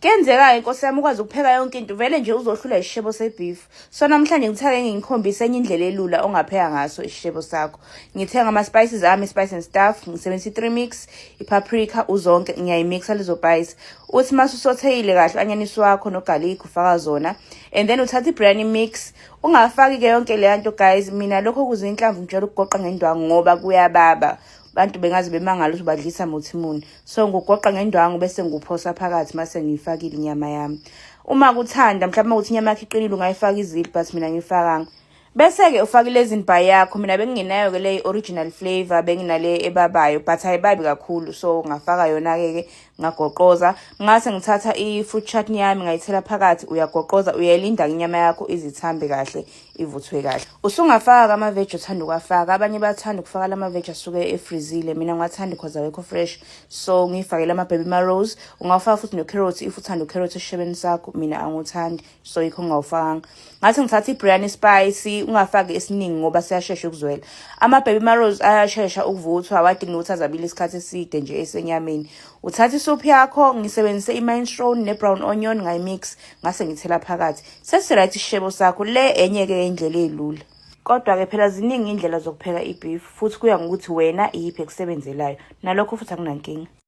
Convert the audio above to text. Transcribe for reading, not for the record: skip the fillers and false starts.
Kuyenzeka inkosi yami ukwazi ukupheka yonke into vele nje uzohlula isishebo sebeef. So namhlanje ngithake ngikhombisa enye indlela elula ongapheka ngaso isishebo sakho. Ngithenga ama spices ami, spice and stuff, ngisebenzisa 3 mix, ipaprika uzonke ngiyayimixa lezo spice. Uthi masusotheyile kahle anyanisi wakho no garlic ufaka zona. And then uthatha ibiryani mix. Ungafaki ke yonke le nto guys. Mina lokho kuzinhlamvu ngijela ukugoqa ngendwangu ngoba kuyababa. Bantu bengazi bemangala ukuthi badlisa muthimuni. So ngogoqa ngendwangu bese nguphosa phakathi mase ngifakile inyama yami. Uma kuthanda mhlawumbe ukuthi inyama yakho iqinile ungayifaka izili but mina ngifakanga. Bese ke ufaka lezi nibhayi yakho. Mina bengingenayo ke le original flavor benginale ebabayo but ayibabi kakhulu so ngafaka yona ke ngagoqoza. Ngase ngithatha i-fruit chutney yami ngayithela phakathi uyagoqoza uyayilinda inyama yakho izithambe kahle ivuthwe kahle. Usungafaka ama veg othanda ukwafaka. Abanye bathanda ukufaka lama veg asuke efreezile. Mina ngiwathanda because awekho fresh so ngifakela ama baby marrows. Ungafaka futhi no carrot if uthanda carrot eshebeni sakho. Mina angikuthandi so yikho ngawufaka. Ngathi ngithatha ibiryani spice ungafaki esiningi ngoba siyashesha ukuzwela. Ama baby marrows ayashesha ukuvuthwa awadingi ukuthi azabile isikhathi eside nje esenyameni. Uthatha isoup yakho ngisebenzise i-minestrone ne-brown onion ngayimix ngase ngithela phakathi. Sesiright isishebo sakho le enye ke indlela elula. Kodwa ke phela ziningi indlela zokupheka ibeef futhi kuya ngokuthi wena iyiphi ekusebenzelayo. Nalokho futhi akunankinga.